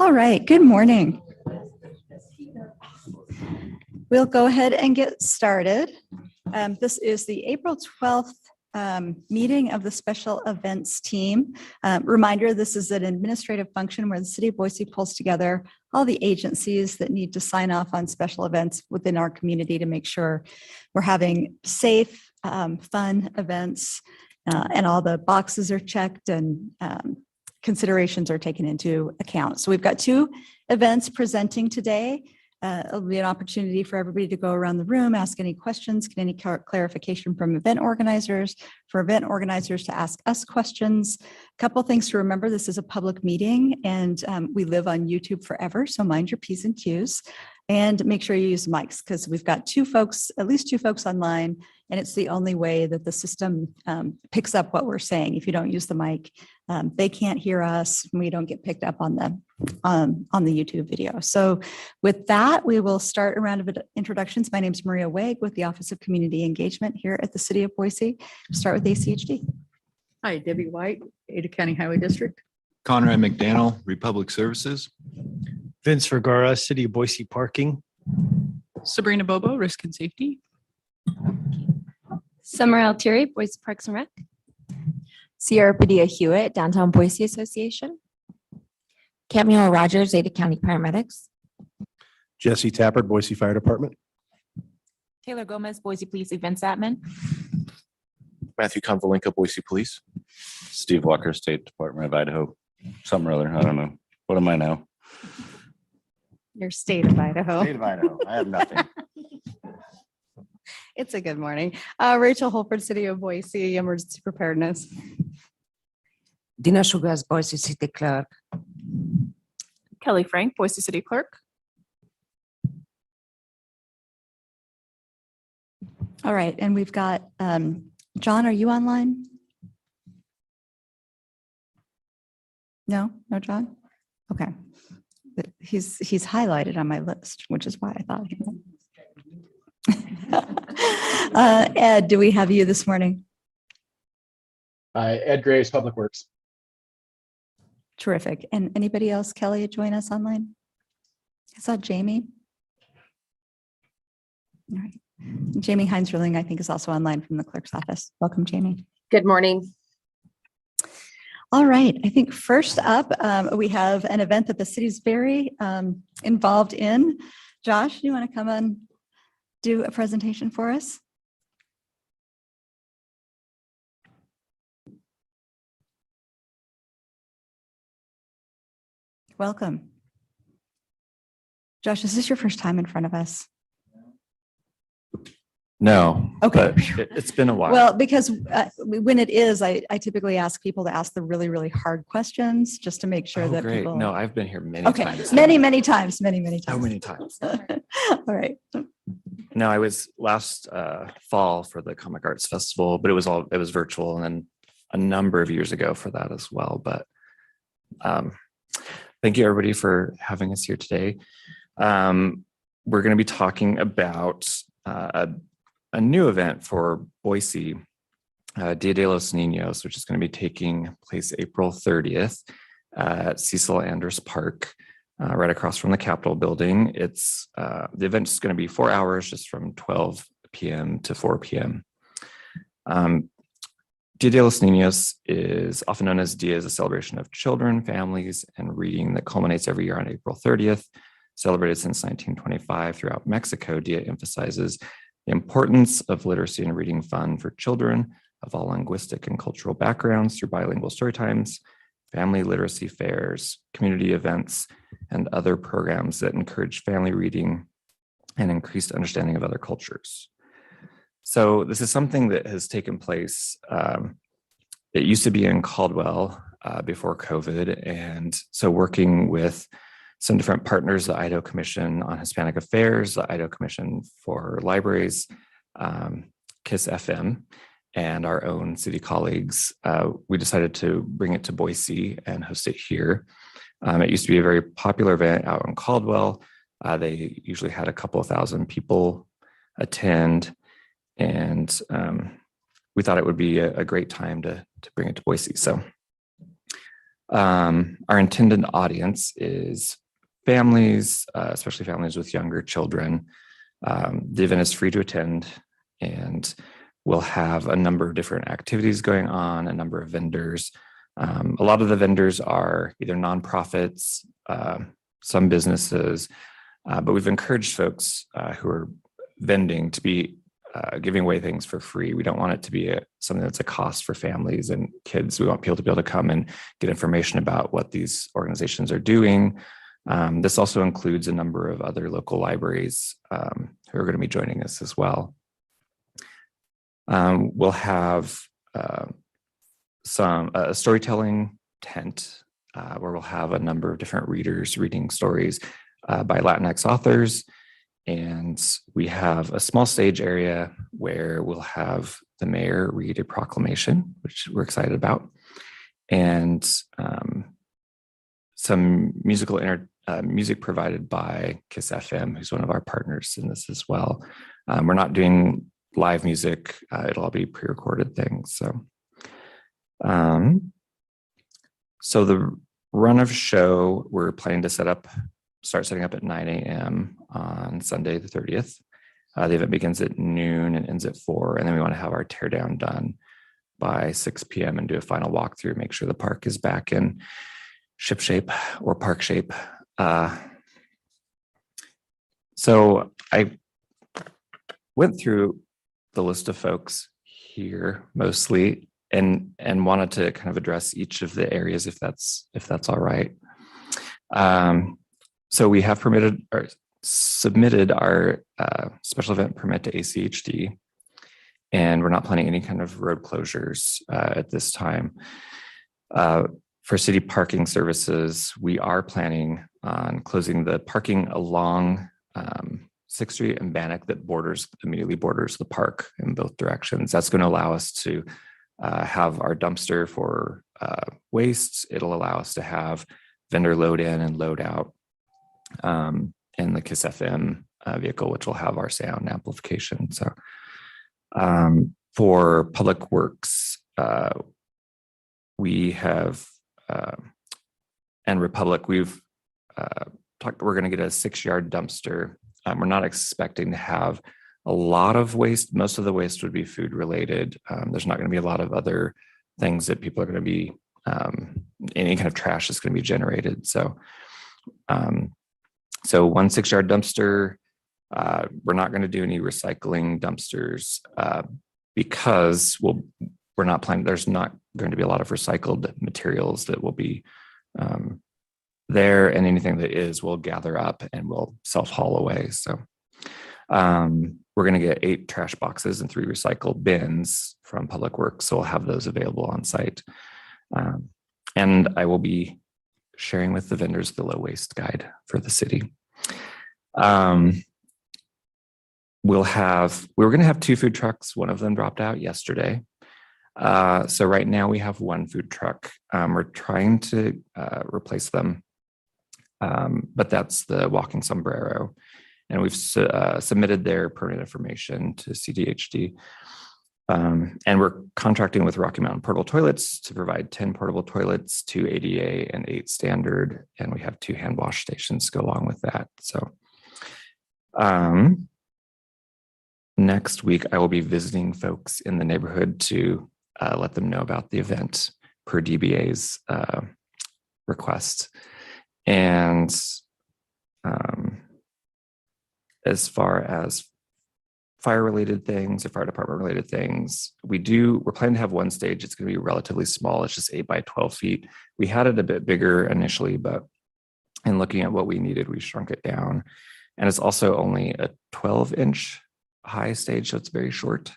All right, good morning. We'll go ahead and get started. This is the April 12th meeting of the special events team. Reminder, this is an administrative function where the City of Boise pulls together all the agencies that need to sign off on special events within our community to make sure we're having safe, fun events and all the boxes are checked and considerations are taken into account. So we've got two events presenting today. It'll be an opportunity for everybody to go around the room, ask any questions, get any clarification from event organizers, for event organizers to ask us questions. A couple things to remember, this is a public meeting and we live on YouTube forever, so mind your P's and Q's. And make sure you use mics because we've got at least two folks online, and it's the only way that the system picks up what we're saying. If you don't use the mic, they can't hear us, and we don't get picked up on the YouTube video. So with that, we will start a round of introductions. My name is Maria Wague with the Office of Community Engagement here at the City of Boise. We'll start with ACHD. Hi, Debbie White, Ada County Highway District. Conrad McDaniel, Republic Services. Vince Vergara, City of Boise Parking. Sabrina Bobo, Risk and Safety. Summer Altieri, Boise Parks and Rec. Sierra Padilla Hewitt, Downtown Boise Association. Camille Rogers, Ada County Paramedics. Jesse Tappert, Boise Fire Department. Taylor Gomez, Boise Police Events Admin. Matthew Konvalinka, Boise Police. Steve Walker, State Department of Idaho. Something or other, I don't know. What am I now? Your state of Idaho. State of Idaho. I have nothing. It's a good morning. Rachel Holford, City of Boise, Emergency Preparedness. Dina Sugas, Boise City Clerk. Kelly Frank, Boise City Clerk. All right, and we've got, John, are you online? No, John? Okay. He's highlighted on my list, which is why I thought him. Ed, do we have you this morning? Ed Graves, Public Works. Terrific. And anybody else, Kelly, join us online? I saw Jamie. All right. Jamie Heinzerling, I think, is also online from the clerk's office. Welcome, Jamie. Good morning. All right. I think first up, we have an event that the city's very involved in. Josh, you want to come and do a presentation for us? Welcome. Josh, is this your first time in front of us? No. Okay. But it's been a while. Well, because when it is, I typically ask people to ask the really, really hard questions just to make sure that great. people. No, I've been here many Okay, times. many times. So many times. All right. No, I was last fall for the Comic Arts Festival, but it was virtual, and then a number of years ago for that as well. But thank you everybody for having us here today. We're going to be talking about a new event for Boise, Dia de los Niños, which is going to be taking place April 30th at Cecil Andrus Park, right across from the Capitol building. It's the event is going to be 4 hours, just from 12 p.m. to 4 p.m. Dia de los Niños is often known as Dia, is a celebration of children, families, and reading that culminates every year on April 30th. Celebrated since 1925 throughout Mexico, Dia emphasizes the importance of literacy and reading fun for children of all linguistic and cultural backgrounds through bilingual story times, family literacy fairs, community events, and other programs that encourage family reading and increased understanding of other cultures. So this is something that has taken place. It used to be in Caldwell before COVID. And so working with some different partners, the Idaho Commission on Hispanic Affairs, the Idaho Commission for Libraries, KISS FM, and our own city colleagues, we decided to bring it to Boise and host it here. It used to be a very popular event out in Caldwell. They usually had a couple of thousand people attend, and we thought it would be a great time to bring it to Boise. So Our intended audience is families, especially families with younger children. The event is free to attend, and we'll have a number of different activities going on, a number of vendors. A lot of the vendors are either nonprofits, some businesses, but we've encouraged folks who are vending to be giving away things for free. We don't want it to be something that's a cost for families and kids. We want people to be able to come and get information about what these organizations are doing. This also includes a number of other local libraries who are going to be joining us as well. We'll have some storytelling tent where we'll have a number of different readers reading stories by Latinx authors. And we have a small stage area where we'll have the mayor read a proclamation, which we're excited about, and some music provided by KISS FM, who's one of our partners in this as well. We're not doing live music. It'll all be pre-recorded things. So the run of show, we're planning to start setting up at 9 a.m. on Sunday, the 30th. The event begins at noon and ends at 4. And then we want to have our teardown done by 6 p.m. and do a final walkthrough, make sure the park is back in ship shape or park shape. So I went through the list of folks here mostly and wanted to kind of address each of the areas if that's all right. So we have submitted our special event permit to ACHD, and we're not planning any kind of road closures at this time. For city parking services, we are planning on closing the parking along 6th Street and Bannock that immediately borders the park in both directions. That's going to allow us to have our dumpster for waste. It'll allow us to have vendor load in and load out in the KISS FM vehicle, which will have our sound amplification. So for Public Works, we have, and Republic, we've talked, we're going to get a 6-yard dumpster. We're not expecting to have a lot of waste. Most of the waste would be food related. There's not going to be a lot of other things that people are going to be, any kind of trash is going to be generated. So one 6-yard dumpster. We're not going to do any recycling dumpsters because we're not planning. There's not going to be a lot of recycled materials that will be there, and anything that is, we'll gather up and we'll self-haul away. So we're going to get 8 trash boxes and 3 recycle bins from Public Works, so we'll have those available on site. And I will be sharing with the vendors the low waste guide for the city. We were going to have 2 food trucks. One of them dropped out yesterday. So right now we have 1 food truck. We're trying to replace them, but that's the Walking Sombrero. And we've submitted their permit information to CDHD. And we're contracting with Rocky Mountain Portable Toilets to provide 10 portable toilets, 2 ADA and 8 standard. And we have 2 hand wash stations to go along with that. So next week, I will be visiting folks in the neighborhood to let them know about the event per DBA's request. And as far as fire-related things or fire department-related things, we're planning to have 1 stage. It's going to be relatively small. It's just 8 by 12 feet. We had it a bit bigger initially, but in looking at what we needed, we shrunk it down. And it's also only a 12-inch high stage, so it's very short.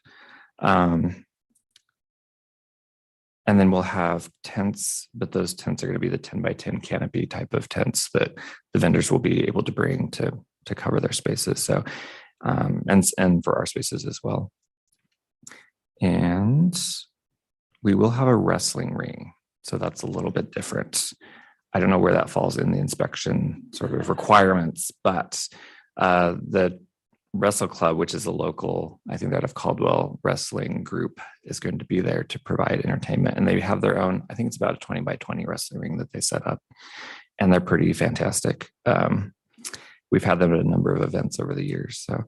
And then we'll have tents, but those tents are going to be the 10 by 10 canopy type of tents that the vendors will be able to bring to cover their spaces. So, and for our spaces as well. And we will have a wrestling ring. So that's a little bit different. I don't know where that falls in the inspection sort of requirements, but the Wrestle Club, which is a local, I think out of Caldwell wrestling group, is going to be there to provide entertainment. And they have their own, I think it's about a 20 by 20 wrestling ring that they set up. And they're pretty fantastic. We've had them at a number of events over the years. So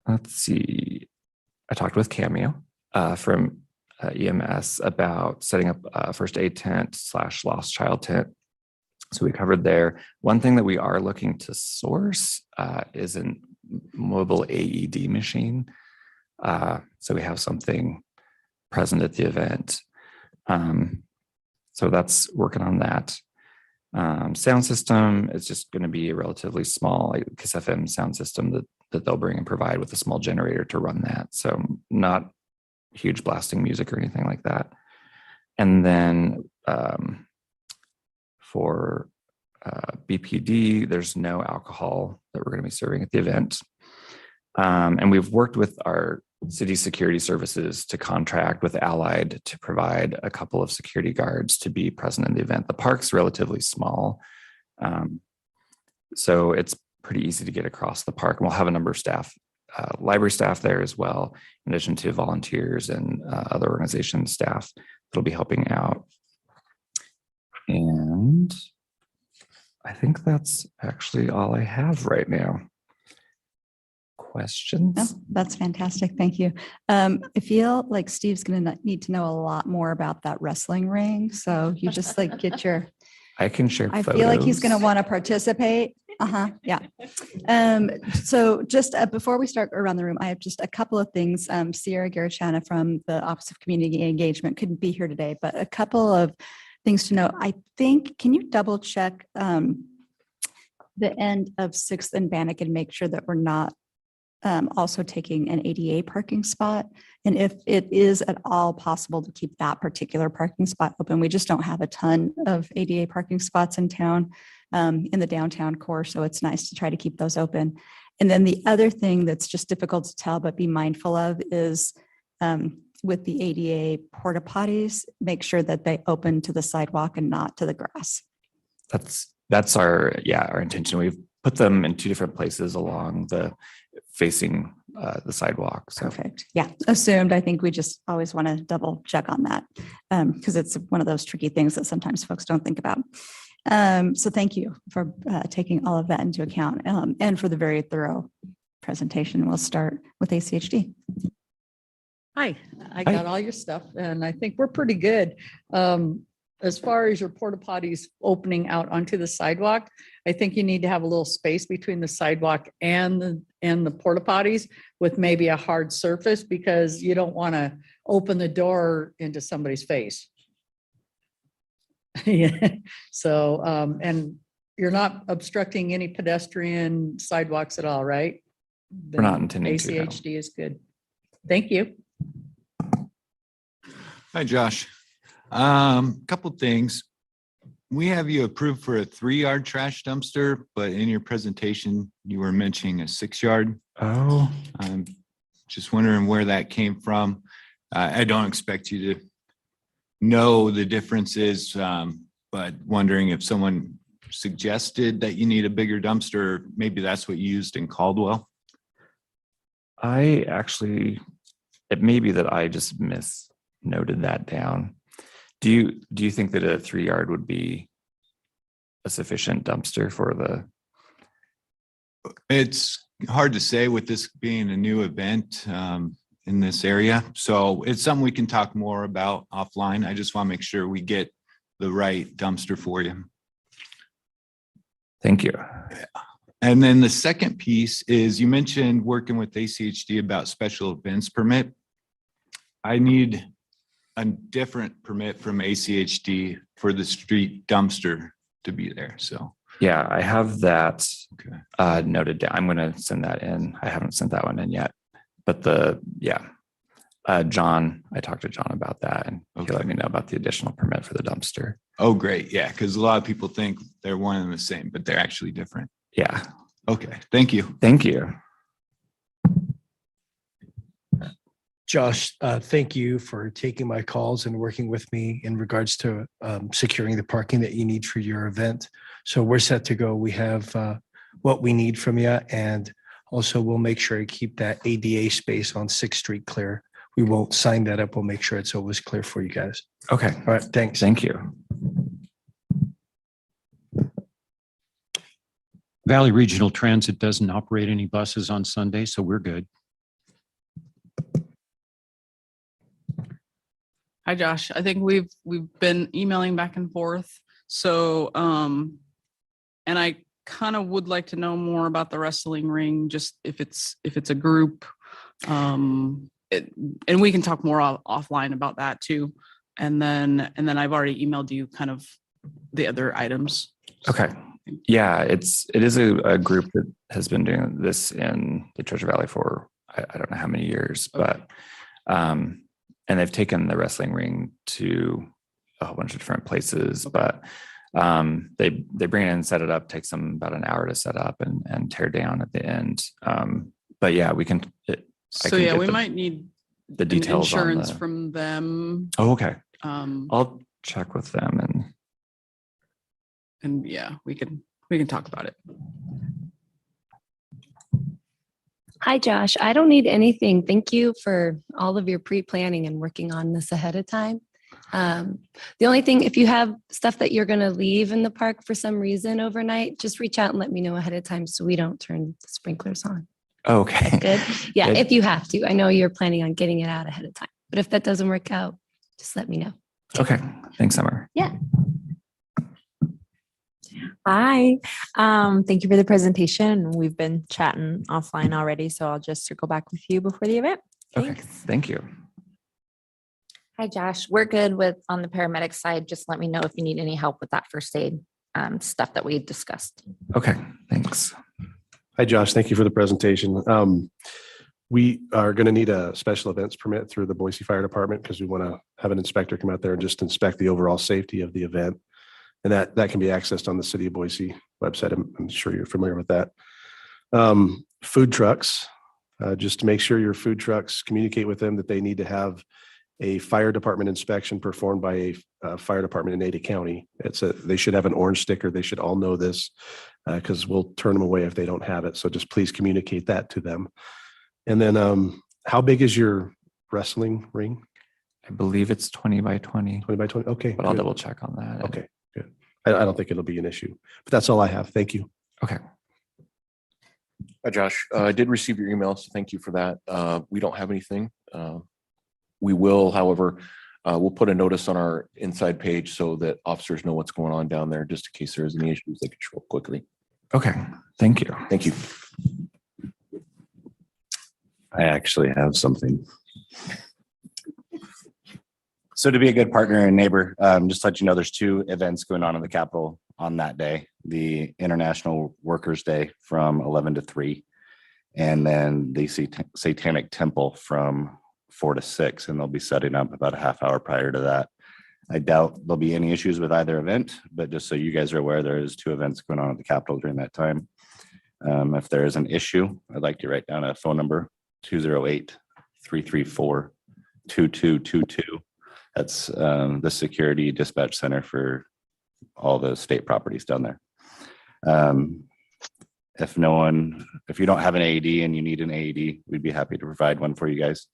let's see. I talked with Cameo from EMS about setting up a first aid tent / lost child tent. So we covered there. One thing that we are looking to source is a mobile AED machine. So we have something present at the event. So that's working on that. Sound system is just going to be a relatively small like Kiss FM sound system that they'll bring and provide with a small generator to run that. So not huge blasting music or anything like that. And then for BPD, there's no alcohol that we're going to be serving at the event. And we've worked with our city security services to contract with Allied to provide a couple of security guards to be present in the event. The park's relatively small, so it's pretty easy to get across the park. And we'll have a number of staff, library staff there as well, in addition to volunteers and other organization staff that'll be helping out. And I think that's actually all I have right now. Questions? No, that's fantastic. Thank you. I feel like Steve's going to need to know a lot more about that wrestling ring. So you just like get your, I can share I photos. feel like he's going to want to participate. Yeah. So just before we start around the room, I have just a couple of things. Sierra Garachana from the Office of Community Engagement couldn't be here today, but a couple of things to know. I think, can you double check the end of 6th and Bannock and make sure that we're not also taking an ADA parking spot? And if it is at all possible to keep that particular parking spot open, we just don't have a ton of ADA parking spots in town, in the downtown core. So it's nice to try to keep those open. And then the other thing that's just difficult to tell, but be mindful of is with the ADA porta potties, make sure that they open to the sidewalk and not to the grass. That's our intention. We've put them in 2 different places along facing the sidewalk. So Perfect. Yeah, assumed. I think we just always want to double check on that because it's one of those tricky things that sometimes folks don't think about. So thank you for taking all of that into account and for the very thorough presentation. We'll start with ACHD. Hi, I got all your stuff and I think we're pretty good. As far as your porta potties opening out onto the sidewalk, I think you need to have a little space between the sidewalk and the porta potties with maybe a hard surface because you don't want to open the door into somebody's face. Yeah. So, and you're not obstructing any pedestrian sidewalks at all, right? We're not intending to, no. ACHD is good. Thank you. Hi, Josh. Couple things. We have you approved for a 3-yard trash dumpster, but in your presentation, you were mentioning a 6-yard. Oh, I'm just wondering where that came from. I don't expect you to know the differences, but wondering if someone suggested that you need a bigger dumpster, maybe that's what you used in Caldwell. it may be that I just misnoted that down. Do you think that a 3-yard would be a sufficient dumpster for the? It's hard to say with this being a new event in this area. So it's something we can talk more about offline. I just want to make sure we get the right dumpster for you. Thank you. And then the second piece is you mentioned working with ACHD about special events permit. I need a different permit from ACHD for the street dumpster to be there. So, Yeah, I have that okay. noted down. I'm going to send that in. I haven't sent that one in yet, but John, I talked to John about that and he let me know about the additional permit for the dumpster. Oh, great. Yeah. Because a lot of people think they're one and the same, but they're actually different. Yeah. Okay. Thank you. Thank you. Josh, thank you for taking my calls and working with me in regards to securing the parking that you need for your event. So we're set to go. We have what we need from you. And also we'll make sure to keep that ADA space on 6th Street clear. We won't sign that up. We'll make sure it's always clear for you guys. Okay, All right, thanks. thank you. Valley Regional Transit doesn't operate any buses on Sunday, so we're good. Hi, Josh. I think we've been emailing back and forth. So, and I kind of would like to know more about the wrestling ring, just if it's a group. And we can talk more offline about that too. And then I've already emailed you kind of the other items. Okay. Yeah, it is a group that has been doing this in the Treasure Valley for I don't know how many years, but and they've taken the wrestling ring to a whole bunch of different places, but they bring it in, set it up, takes them about an hour to set up and tear down at the end. But yeah, we can. We might need the details insurance from them. Oh, okay. I'll check with them and yeah, we can talk about it. Hi, Josh. I don't need anything. Thank you for all of your pre-planning and working on this ahead of time. The only thing, if you have stuff that you're going to leave in the park for some reason overnight, just reach out and let me know ahead of time so we don't turn the sprinklers on. Okay. Good. Yeah, Good. if you have to. I know you're planning on getting it out ahead of time, but if that doesn't work out, just let me know. Okay. Thanks, Summer. Yeah. Hi. Thank you for the presentation. We've been chatting offline already, so I'll just circle back with you before the event. Okay. Thank you. Hi, Josh. We're good with on the paramedic side. Just let me know if you need any help with that first aid stuff that we discussed. Okay. Thanks. Hi, Josh. Thank you for the presentation. We are going to need a special events permit through the Boise Fire Department because we want to have an inspector come out there and just inspect the overall safety of the event. And that can be accessed on the City of Boise website. I'm sure you're familiar with that. Food trucks, just to make sure your food trucks communicate with them that they need to have a fire department inspection performed by a fire department in Ada County. They should have an orange sticker. They should all know this because we'll turn them away if they don't have it. So just please communicate that to them. And then how big is your wrestling ring? I believe it's 20 by 20. 20 by 20. Okay. But I'll good. double check on that. Okay, good. I don't think it'll be an issue, but that's all I have. Thank you. Okay. Hi, Josh. I did receive your email, so thank you for that. We don't have anything. We will, however, we'll put a notice on our inside page so that officers know what's going on down there, just in case there's any issues they can show up quickly. Okay. Thank you. Thank you. I actually have something. So to be a good partner and neighbor, just to let you know, there's two events going on in the Capitol on that day. The International Workers' Day from 11 to 3, and then the Satanic Temple from 4 to 6, and they'll be setting up about a half hour prior to that. I doubt there'll be any issues with either event, but just so you guys are aware, there is two events going on at the Capitol during that time. If there is an issue, I'd like to write down a phone number, 208-334-2222. That's the security dispatch center for all the state properties down there. If you don't have an AED and you need an AED, we'd be happy to provide one for you guys.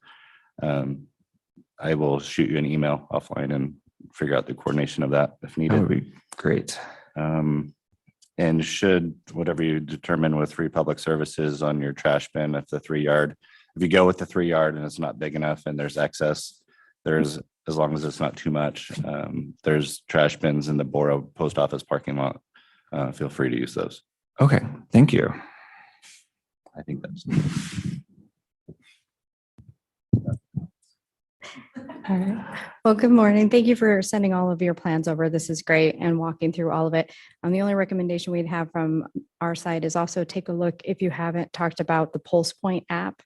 I will shoot you an email offline and figure out the coordination of that if needed. That would be great. And should whatever you determine with Free Public Services on your trash bin, if you go with the 3 yard and it's not big enough and there's excess, as long as it's not too much, there's trash bins in the Boro post office parking lot. Feel free to use those. Okay. Thank you. I think that's. All right. Well, good morning. Thank you for sending all of your plans over. This is great and walking through all of it. The only recommendation we'd have from our side is also take a look, if you haven't talked about the Pulse Point app,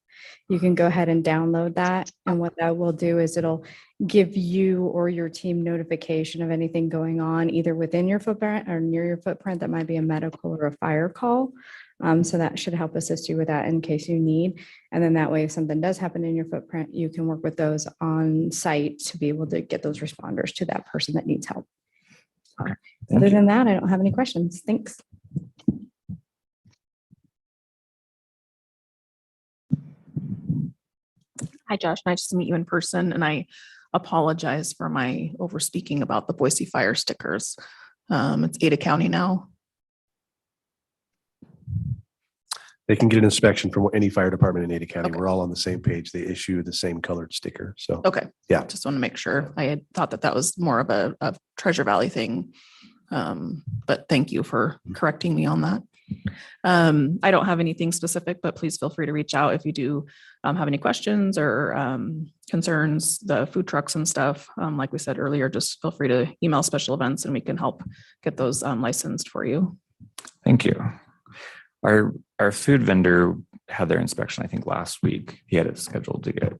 you can go ahead and download that. And what that will do is it'll give you or your team notification of anything going on either within your footprint or near your footprint that might be a medical or a fire call. So that should help assist you with that in case you need. And then that way, if something does happen in your footprint, you can work with those on site to be able to get those responders to that person that needs help. Okay. Other than that, I don't have any questions. Thanks. Hi, Josh. Nice to meet you in person. And I apologize for my overspeaking about the Boise Fire stickers. It's Ada County now. They can get an inspection from any fire department in Ada County. Okay. We're all on the same page. They issue the same colored sticker. So, Okay. yeah. Just want to make sure. I had thought that that was more of a Treasure Valley thing. But thank you for correcting me on that. I don't have anything specific, but please feel free to reach out if you do have any questions or concerns, the food trucks and stuff. Like we said earlier, just feel free to email special events and we can help get those licensed for you. Thank you. Our food vendor had their inspection, I think, last week. He had it scheduled to get,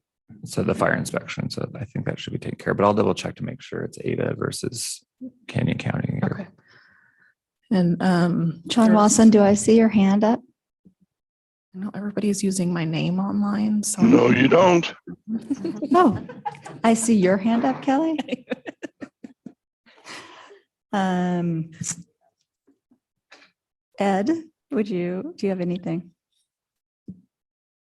so the fire inspection. So I think that should be taken care of, but I'll double check to make sure it's Ada versus Canyon County. Okay. And John Wasson, do I see your hand up? I know everybody is using my name online, so. No, you don't. Oh, I see your hand up, Kelly. Ed, do you have anything?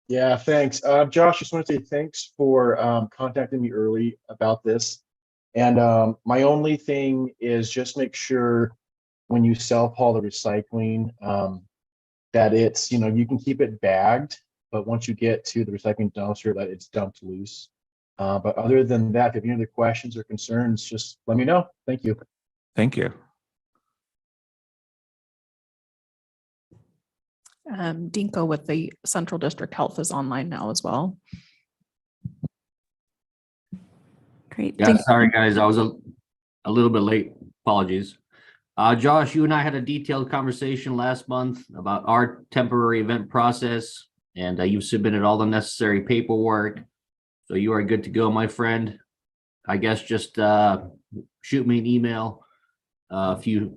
Yeah, thanks. Josh, just want to say thanks for contacting me early about this. And my only thing is just make sure when you self-haul the recycling, that it's, you can keep it bagged, but once you get to the recycling dumpster, that it's dumped loose. But other than that, if you have any other questions or concerns, just let me know. Thank you. Thank you. Dinko with the Central District Health is online now as well. Great. Yeah, sorry guys, I was a little bit late. Apologies. Josh, you and I had a detailed conversation last month about our temporary event process, and you've submitted all the necessary paperwork. So you are good to go, my friend. I guess just shoot me an email if you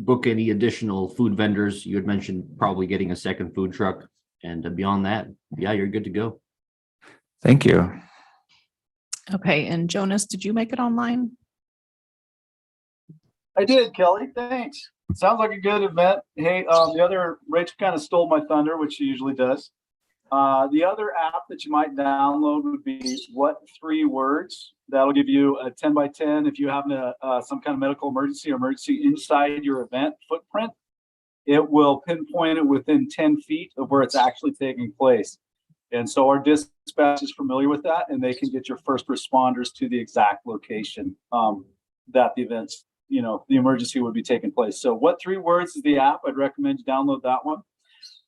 book any additional food vendors. You had mentioned probably getting a second food truck, and beyond that, yeah, you're good to go. Thank you. Okay, and Jonas, did you make it online? I did, Kelly. Thanks. Sounds like a good event. Hey, the other, Rachel kind of stole my thunder, which she usually does. The other app that you might download would be What 3 Words. That'll give you a 10 by 10 if you have some kind of medical emergency or emergency inside your event footprint. It will pinpoint it within 10 feet of where it's actually taking place. And so our dispatch is familiar with that, and they can get your first responders to the exact location that the events, the emergency would be taking place. So What 3 Words is the app. I'd recommend you download that one.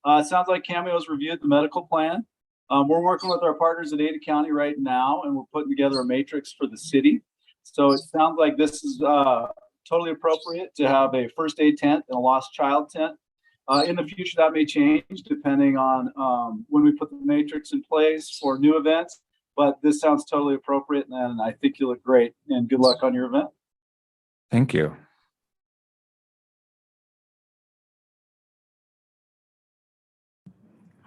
It sounds like Cameo's reviewed the medical plan. We're working with our partners at Ada County right now, and we're putting together a matrix for the city. So it sounds like this is totally appropriate to have a first aid tent and a lost child tent. In the future, that may change depending on when we put the matrix in place for new events, but this sounds totally appropriate, and I think you look great, and good luck on your event. Thank you.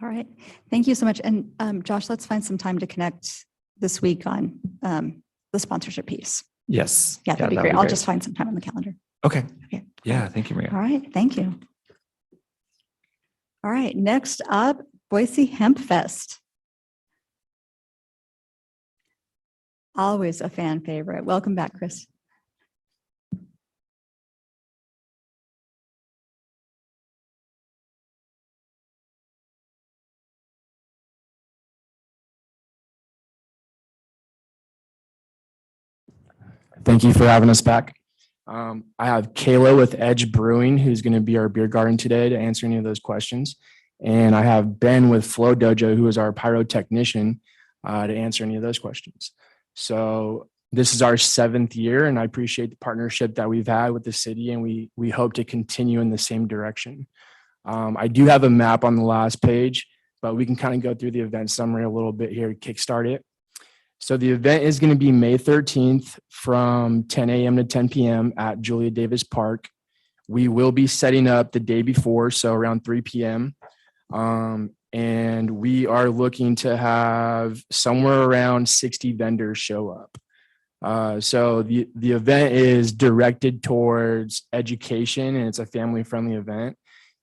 All right. Thank you so much. And Josh, let's find some time to connect this week on the sponsorship piece. Yes. Yeah, that'd be great. I'll just find some time on the calendar. Okay. Okay. Yeah. Thank you, Maria. All right. Thank you. All right. Next up, Boise Hemp Fest. Always a fan favorite. Welcome back, Chris. Thank you for having us back. I have Kayla with Edge Brewing, who's going to be our beer garden today to answer any of those questions. And I have Ben with Flow Dojo, who is our pyrotechnician, to answer any of those questions. So this is our 7th year, and I appreciate the partnership that we've had with the city, and we hope to continue in the same direction. I do have a map on the last page, but we can kind of go through the event summary a little bit here to kickstart it. So the event is going to be May 13th from 10 a.m. to 10 p.m. at Julia Davis Park. We will be setting up the day before, so around 3 p.m. And we are looking to have somewhere around 60 vendors show up. So the event is directed towards education, and it's a family-friendly event.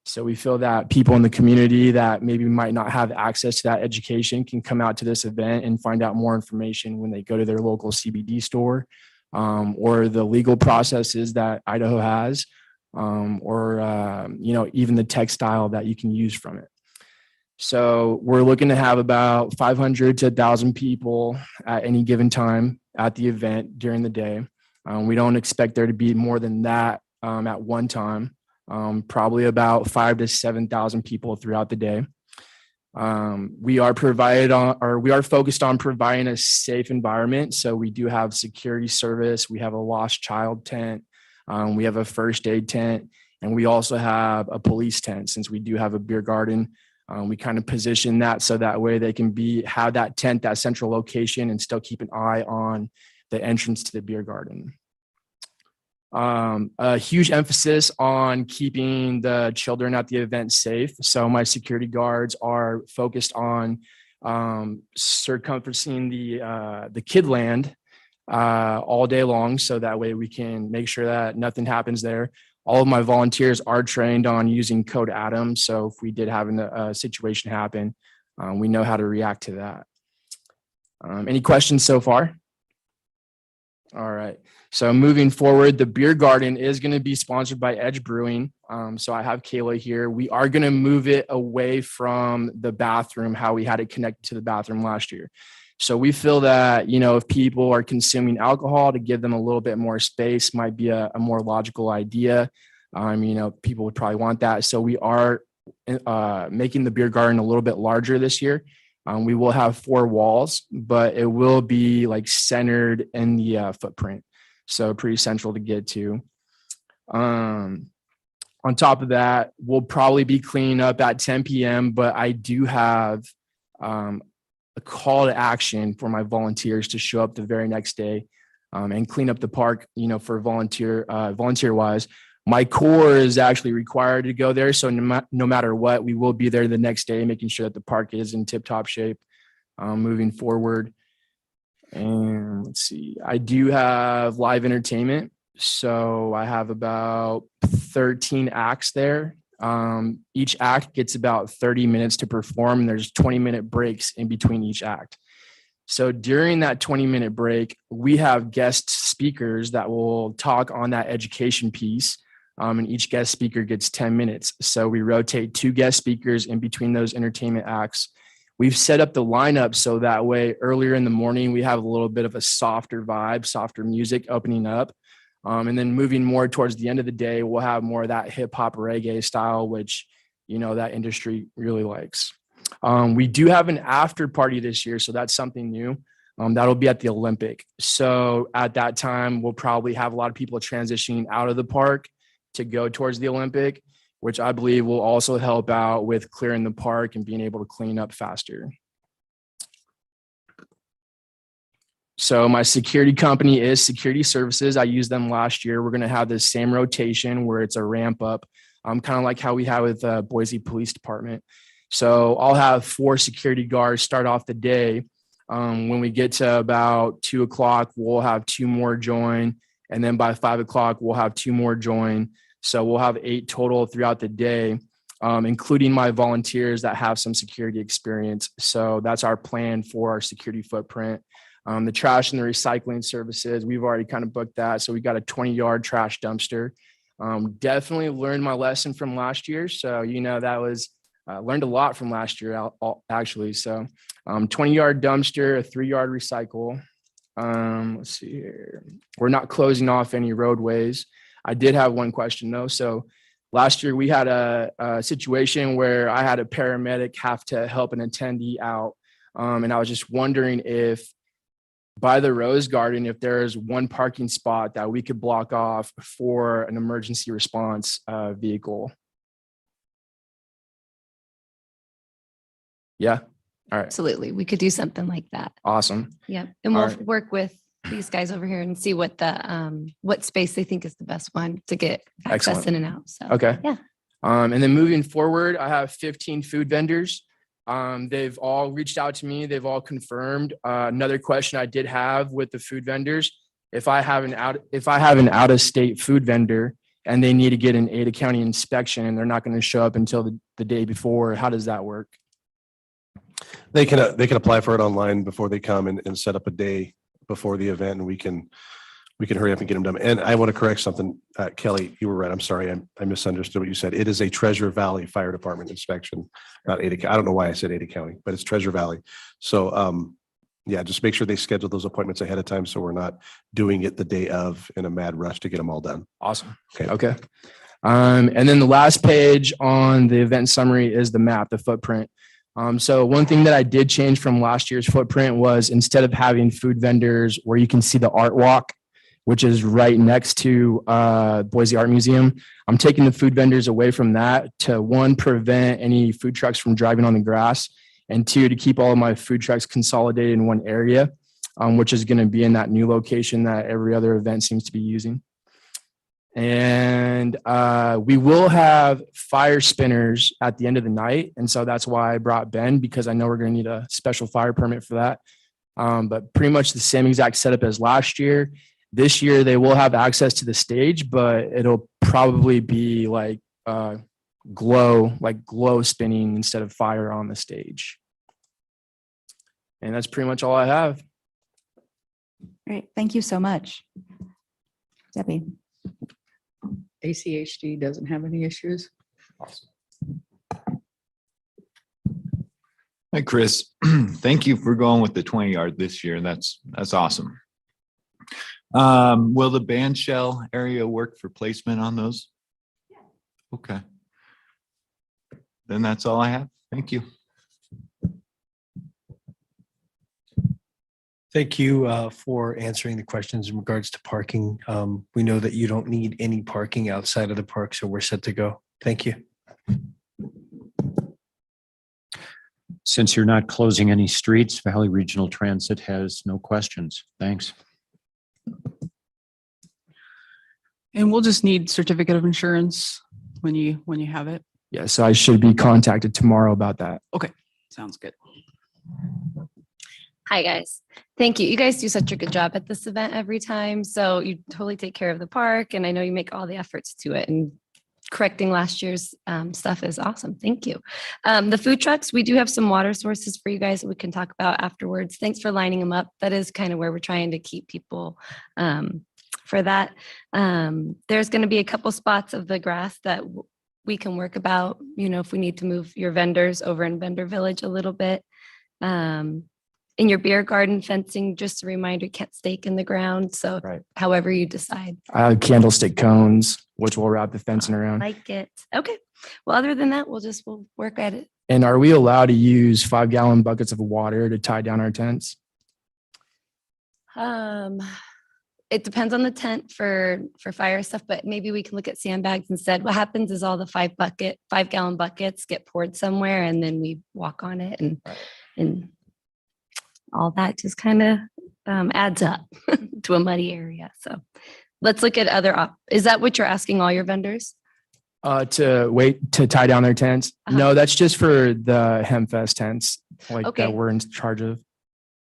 So we feel that people in the community that maybe might not have access to that education can come out to this event and find out more information when they go to their local CBD store, or the legal processes that Idaho has, or even the textile that you can use from it. So we're looking to have about 500 to 1,000 people at any given time at the event during the day. We don't expect there to be more than that at one time. Probably about 5,000 to 7,000 people throughout the day. We are focused on providing a safe environment. So we do have security service. We have a lost child tent. We have a first aid tent, and we also have a police tent. Since we do have a beer garden, we kind of position that so that way they can have that tent, that central location, and still keep an eye on the entrance to the beer garden. A huge emphasis on keeping the children at the event safe. So my security guards are focused on circumferencing the kid land all day long, so that way we can make sure that nothing happens there. All of my volunteers are trained on using Code Adam, so if we did have a situation happen, we know how to react to that. Any questions so far? All right. So moving forward, the beer garden is going to be sponsored by Edge Brewing. So I have Kayla here. We are going to move it away from the bathroom, how we had it connected to the bathroom last year. So we feel that, if people are consuming alcohol, to give them a little bit more space might be a more logical idea. People would probably want that. So we are making the beer garden a little bit larger this year. We will have 4 walls, but it will be like centered in the footprint. So pretty central to get to. On top of that, we'll probably be cleaning up at 10 p.m., but I do have a call to action for my volunteers to show up the very next day and clean up the park, for volunteer wise. My core is actually required to go there. So no matter what, we will be there the next day, making sure that the park is in tip top shape moving forward. And let's see, I do have live entertainment. So I have about 13 acts there. Each act gets about 30 minutes to perform, and there's 20-minute breaks in between each act. So during that 20-minute break, we have guest speakers that will talk on that education piece. And each guest speaker gets 10 minutes. So we rotate 2 guest speakers in between those entertainment acts. We've set up the lineup so that way earlier in the morning, we have a little bit of a softer vibe, softer music opening up. And then moving more towards the end of the day, we'll have more of that hip hop reggae style, which, that industry really likes. We do have an after party this year, so that's something new. That'll be at the Olympic. So at that time, we'll probably have a lot of people transitioning out of the park to go towards the Olympic, which I believe will also help out with clearing the park and being able to clean up faster. So my security company is Security Services. I used them last year. We're going to have the same rotation where it's a ramp up, kind of like how we have with Boise Police Department. So I'll have 4 security guards start off the day. When we get to about 2 o'clock, we'll have 2 more join. And then by 5 o'clock, we'll have 2 more join. So we'll have 8 total throughout the day, including my volunteers that have some security experience. So that's our plan for our security footprint. The trash and the recycling services, we've already kind of booked that. So we got a 20-yard trash dumpster. Definitely learned my lesson from last year. So, that was learned a lot from last year, actually. So 20-yard dumpster, a 3-yard recycle. Let's see here. We're not closing off any roadways. I did have one question though. So last year we had a situation where I had a paramedic have to help an attendee out. And I was just wondering if by the Rose Garden, if there's one parking spot that we could block off for an emergency response vehicle. Yeah. All right. Absolutely. We could do something like that. Awesome. Yeah. And we'll All right. work with these guys over here and see what space they think is the best one to get access Excellent. in and out. So, Okay. yeah. And then moving forward, I have 15 food vendors. They've all reached out to me. They've all confirmed. Another question I did have with the food vendors, if I have an out of state food vendor and they need to get an Ada County inspection and they're not going to show up until the day before. How does that work? They can apply for it online before they come and set up a day before the event, and we can hurry up and get them done. And I want to correct something. Kelly, you were right. I'm sorry. I misunderstood what you said. It is a Treasure Valley Fire Department inspection, not Ada. I don't know why I said Ada County, but it's Treasure Valley. So yeah, just make sure they schedule those appointments ahead of time so we're not doing it the day of in a mad rush to get them all done. Awesome. Okay. Okay. And then the last page on the event summary is the map, the footprint. So one thing that I did change from last year's footprint was instead of having food vendors where you can see the art walk, which is right next to Boise Art Museum, I'm taking the food vendors away from that to, one, prevent any food trucks from driving on the grass, and two, to keep all of my food trucks consolidated in one area, which is going to be in that new location that every other event seems to be using. And we will have fire spinners at the end of the night. And so that's why I brought Ben, because I know we're going to need a special fire permit for that. But pretty much the same exact setup as last year. This year, they will have access to the stage, but it'll probably be like glow spinning instead of fire on the stage. And that's pretty much all I have. Great. Thank you so much. Debbie. ACHD doesn't have any issues. Awesome. Hi, Chris. Thank you for going with the 20-yard this year. That's awesome. Will the band shell area work for placement on those? Yeah. Okay. Then that's all I have. Thank you. Thank you for answering the questions in regards to parking. We know that you don't need any parking outside of the park, so we're set to go. Thank you. Since you're not closing any streets, Valley Regional Transit has no questions. Thanks. And we'll just need certificate of insurance when you have it. Yeah, so I should be contacted tomorrow about that. Okay, sounds good. Hi, guys. Thank you. You guys do such a good job at this event every time. So you totally take care of the park, and I know you make all the efforts to it, and correcting last year's stuff is awesome. Thank you. The food trucks, we do have some water sources for you guys that we can talk about afterwards. Thanks for lining them up. That is kind of where we're trying to keep people for that. There's going to be a couple spots of the grass that we can work about, if we need to move your vendors over in Vendor Village a little bit. In your beer garden fencing, just a reminder, can't stake in the ground. So however you decide. I have candlestick cones, which will wrap the fencing around. Like it. Okay. Well, other than that, we'll work at it. And are we allowed to use 5-gallon buckets of water to tie down our tents? It depends on the tent for fire stuff, but maybe we can look at sandbags instead. What happens is all the 5-gallon buckets get poured somewhere, and then we walk on it, and all that just kind of adds up to a muddy area. So let's look at other is that what you're asking all your vendors? To tie down their tents? No, that's just for the Hempfest tents, that we're in charge of.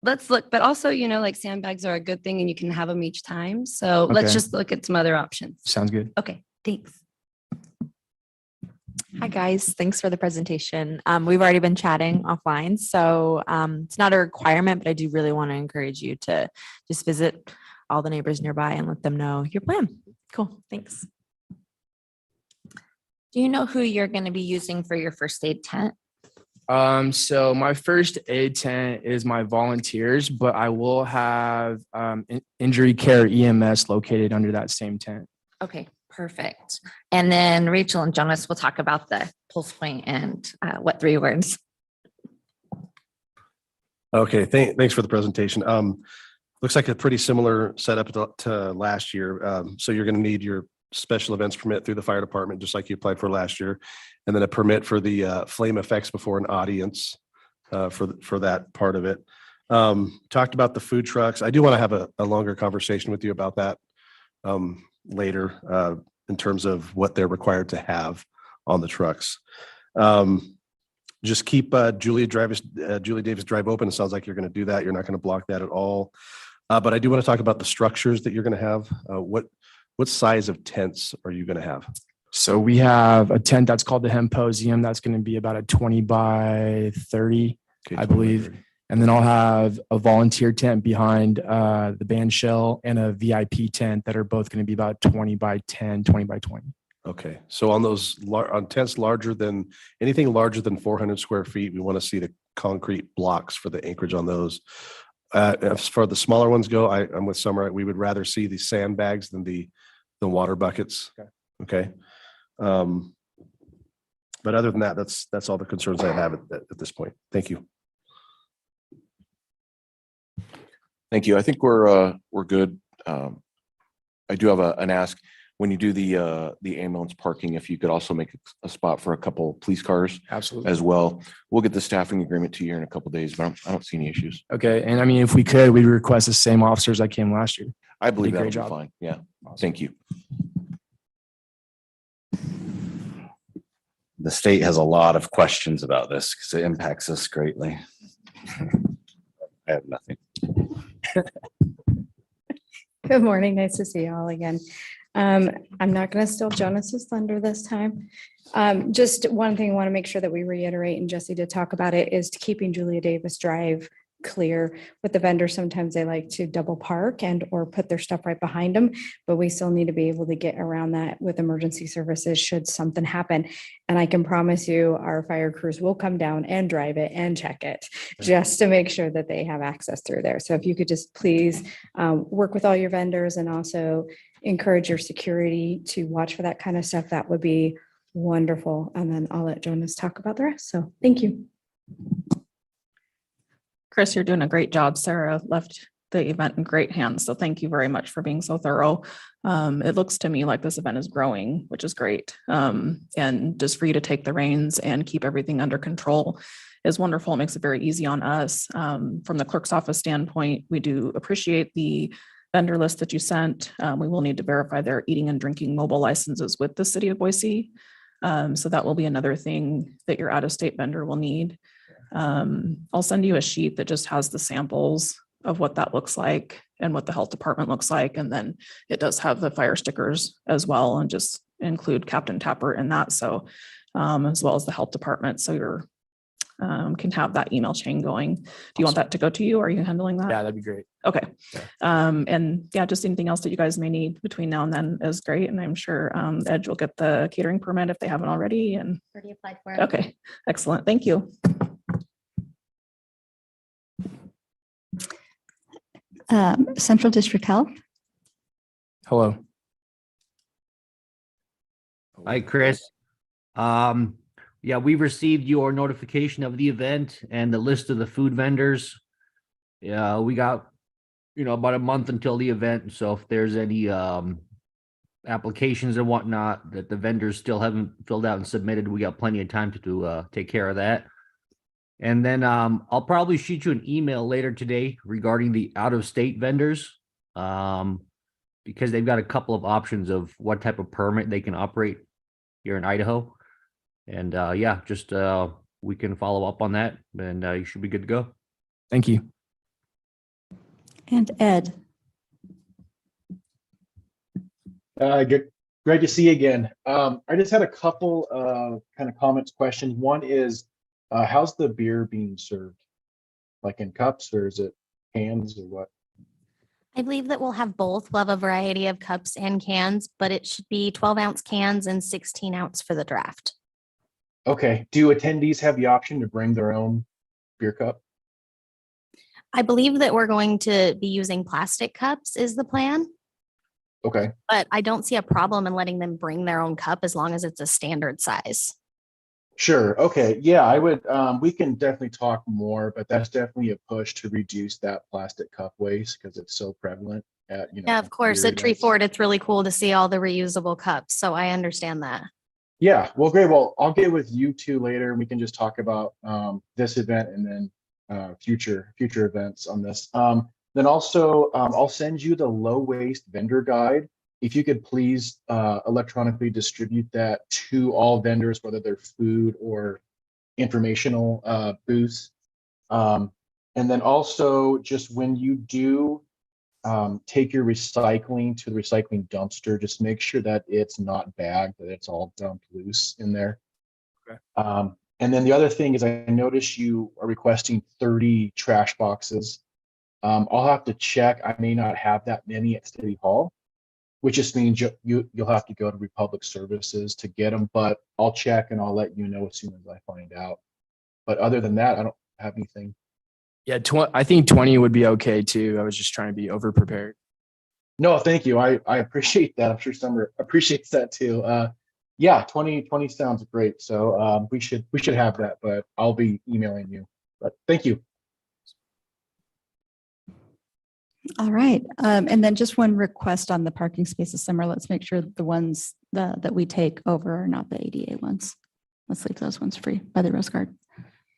Let's look, but also, like sandbags are a good thing and you can have them each time. So let's just look at some other options. Sounds good. Okay, thanks. Hi, guys. Thanks for the presentation. We've already been chatting offline, so it's not a requirement, but I do really want to encourage you to just visit all the neighbors nearby and let them know your plan. Cool. Thanks. Do you know who you're going to be using for your first aid tent? So my first aid tent is my volunteers, but I will have injury care EMS located under that same tent. Okay, perfect. And then Rachel and Jonas will talk about the pulse point and what 3 words. Okay, thanks for the presentation. Looks like a pretty similar setup to last year. So you're going to need your special events permit through the fire department, just like you applied for last year, and then a permit for the flame effects before an audience for that part of it. Talked about the food trucks. I do want to have a longer conversation with you about that later in terms of what they're required to have on the trucks. Just keep Julie Davis Drive open. It sounds like you're going to do that. You're not going to block that at all. But I do want to talk about the structures that you're going to have. What what size of tents are you going to have? So we have a tent that's called the Hemposium. That's going to be about a 20 by 30, Okay, I 20 by believe. 30. And then I'll have a volunteer tent behind the band shell and a VIP tent that are both going to be about 20 by 10, 20 by 20. Okay, so on those on tents anything larger than 400 square feet, we want to see the concrete blocks for the anchorage on those. As far as the smaller ones go, I'm with Summer. We would rather see the sandbags than the water buckets. Okay. But other than that, that's all the concerns I have at this point. Thank you. Thank you. I think we're good. I do have an ask. When you do the ambulance parking, if you could also make a spot for a couple police cars. Absolutely. As well. We'll get the staffing agreement to you in a couple days, but I don't see any issues. Okay. And I mean, if we could, we'd request the same officers that came last year. I believe Did a that'll great be job. fine. Yeah. Thank you. The state has a lot of questions about this because it impacts us greatly. I have nothing. Good morning. Nice to see you all again. I'm not going to steal Jonas's thunder this time. Just one thing I want to make sure that we reiterate, and Jesse did talk about it, is to keeping Julia Davis Drive clear. With the vendors, sometimes they like to double park and or put their stuff right behind them, but we still need to be able to get around that with emergency services should something happen. And I can promise you our fire crews will come down and drive it and check it just to make sure that they have access through there. So if you could just please work with all your vendors and also encourage your security to watch for that kind of stuff, that would be wonderful. And then I'll let Jonas talk about the rest. So thank you. Chris, you're doing a great job. Sarah left the event in great hands. So thank you very much for being so thorough. It looks to me like this event is growing, which is great. And just for you to take the reins and keep everything under control is wonderful. It makes it very easy on us. From the clerk's office standpoint, we do appreciate the vendor list that you sent. We will need to verify their eating and drinking mobile licenses with the city of Boise. So that will be another thing that your out-of-state vendor will need. I'll send you a sheet that just has the samples of what that looks like and what the health department looks like. And then it does have the fire stickers as well, and just include Captain Tapper in that. So as well as the health department. So you're can have that email chain going. Do you want that to go to you? Or are you handling that? Yeah, that'd be great. Okay. And yeah, just anything else that you guys may need between now and then is great. And I'm sure Edge will get the catering permit if they haven't already. And Already applied for it. okay, excellent. Thank you. Central District Health. Hello. Hi, Chris. Yeah, we've received your notification of the event and the list of the food vendors. Yeah, we got, about a month until the event. So if there's any applications and whatnot that the vendors still haven't filled out and submitted, we got plenty of time to take care of that. And then I'll probably shoot you an email later today regarding the out-of-state vendors, because they've got a couple of options of what type of permit they can operate here in Idaho. And yeah, just we can follow up on that, and you should be good to go. Thank you. And Ed. Great to see you again. I just had a couple of kind of comments, questions. One is, how's the beer being served? Like in cups, or is it cans, or what? I believe that we'll have both. We'll have a variety of cups and cans, but it should be 12-ounce cans and 16-ounce for the draft. Okay. Do attendees have the option to bring their own beer cup? I believe that we're going to be using plastic cups is the plan, Okay. but I don't see a problem in letting them bring their own cup as long as it's a standard size. Sure. Okay. Yeah, I would, we can definitely talk more, but that's definitely a push to reduce that plastic cup waste because it's so prevalent at, Yeah, of course. beer At Tree events. Ford, it's really cool to see all the reusable cups. So I understand that. Yeah, well, great. Well, I'll get with you two later and we can just talk about this event and then future events on this. Then also, I'll send you the low waste vendor guide. If you could please electronically distribute that to all vendors, whether they're food or informational booths. And then also just when you do take your recycling to the recycling dumpster. Just make sure that it's not bagged, that it's all dumped loose in there. Okay. And then the other thing is I noticed you are requesting 30 trash boxes. I'll have to check. I may not have that many at City Hall, which just means you'll have to go to Republic Services to get them, but I'll check and I'll let you know as soon as I find out. But other than that, I don't have anything. Yeah, I think 20 would be okay too. I was just trying to be over prepared. No, thank you. I appreciate that. I'm sure Summer appreciates that too. Yeah, 20 sounds great. So we should have that, but I'll be emailing you. But thank you. All right. And then just one request on the parking spaces, Summer. Let's make sure the ones that we take over are not the ADA ones. Let's leave those ones free by the Rose Garden.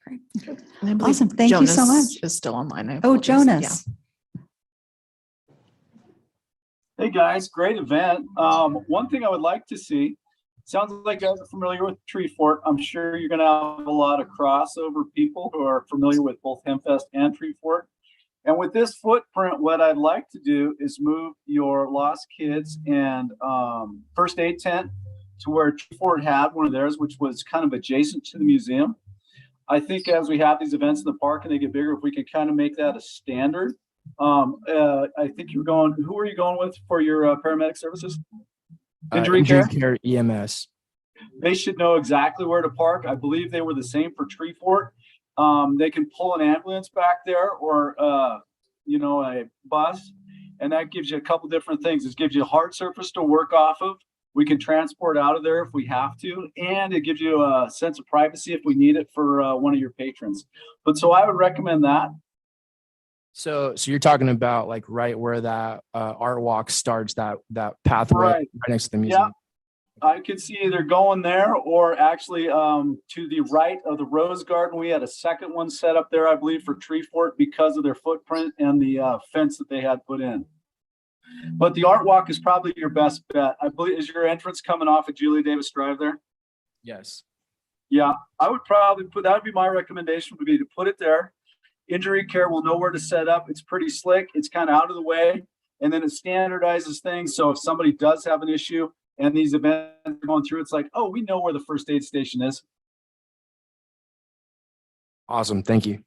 Great. And I believe Awesome. Thank you so Jonas much. Is still online. I Oh, apologize. Yeah. Jonas. Hey guys, great event. One thing I would like to see, sounds like you guys are familiar with Tree Fort. I'm sure you're gonna have a lot of crossover people who are familiar with both Hempfest and Tree Fort. And with this footprint, what I'd like to do is move your Lost Kids and first aid tent to where Tree Fort had one of theirs, which was kind of adjacent to the museum. I think as we have these events in the park and they get bigger, if we could kind of make that a standard. I think who are you going with for your paramedic services? Injury care? EMS. They should know exactly where to park. I believe they were the same for Tree Fort. They can pull an ambulance back there or, a bus. And that gives you a couple different things. It gives you a hard surface to work off of. We can transport out of there if we have to. And it gives you a sense of privacy if we need it for one of your patrons. But so I would recommend that. So you're talking about like right where that art walk starts, that pathway right next to the museum. Yeah, I could see either going there or actually to the right of the Rose Garden. We had a second one set up there, I believe, for Tree Fort because of their footprint and the fence that they had put in. But the art walk is probably your best bet. I believe, is your entrance coming off of Julia Davis Drive there? Yes. Yeah, I would probably that would be my recommendation would be to put it there. Injury care will know where to set up. It's pretty slick. It's kind of out of the way. And then it standardizes things. So if somebody does have an issue and these events are going through, it's like, oh, we know where the first aid station is. Awesome. Thank you.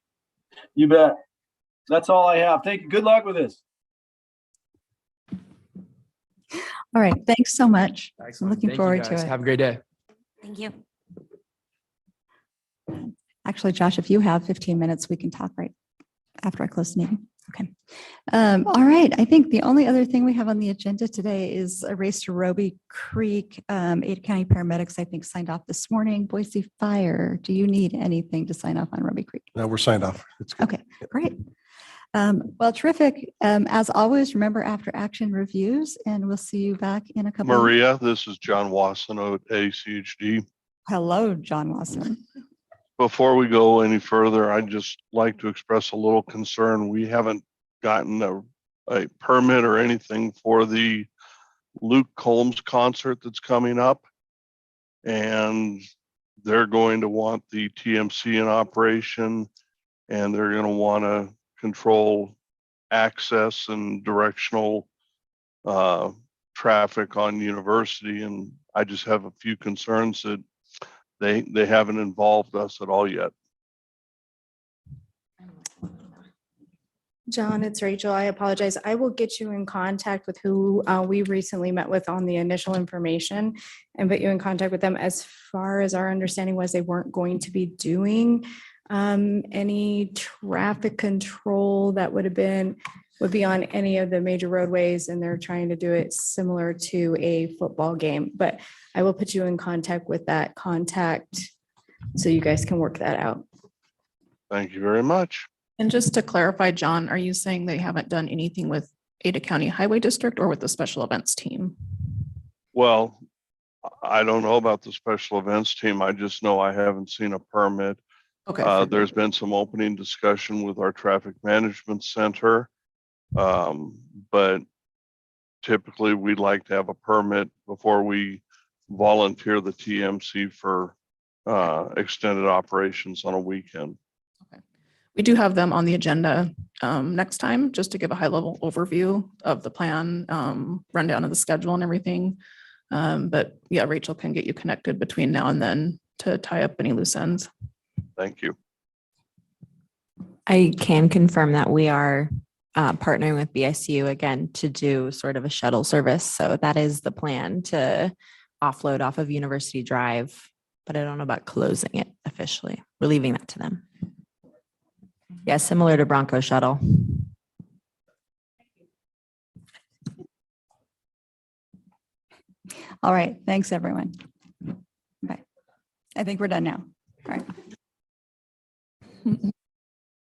You bet. That's all I have. Thank you. Good luck with this. All right. Thanks so much. Excellent. I'm looking Thank you, forward to guys. it. Have a great day. Thank you. Actually, Josh, if you have 15 minutes, we can talk right after I close the meeting. Okay. All right. I think the only other thing we have on the agenda today is a race to Roby Creek. Ada County paramedics, I think, signed off this morning. Boise Fire, do you need anything to sign off on Roby Creek? No, we're signed off. It's good. Okay, great. Well, terrific. As always, remember after action reviews, and we'll see you back in a couple. Maria, this is John Wasson at ACHD. Hello, John Wasson. Before we go any further, I'd just like to express a little concern. We haven't gotten a permit or anything for the Luke Combs concert that's coming up. And they're going to want the TMC in operation, and they're going to want to control access and directional traffic on University. And I just have a few concerns that they haven't involved us at all yet. John, it's Rachel. I apologize. I will get you in contact with who we recently met with on the initial information and put you in contact with them. As far as our understanding was, they weren't going to be doing any traffic control that would be on any of the major roadways, and they're trying to do it similar to a football game. But I will put you in contact with that contact so you guys can work that out. Thank you very much. And just to clarify, John, are you saying they haven't done anything with Ada County Highway District or with the special events team? Well, I don't know about the special events team. I just know I haven't seen a permit. Okay. There's been some opening discussion with our traffic management center. But typically we'd like to have a permit before we volunteer the TMC for extended operations on a weekend. We do have them on the agenda next time, just to give a high level overview of the plan, rundown of the schedule and everything. But yeah, Rachel can get you connected between now and then to tie up any loose ends. Thank you. I can confirm that we are partnering with BSU again to do sort of a shuttle service. So that is the plan, to offload off of University Drive, but I don't know about closing it officially. We're leaving that to them. Yeah, similar to Bronco Shuttle. All right, thanks, everyone. Okay, I think we're done now. All right.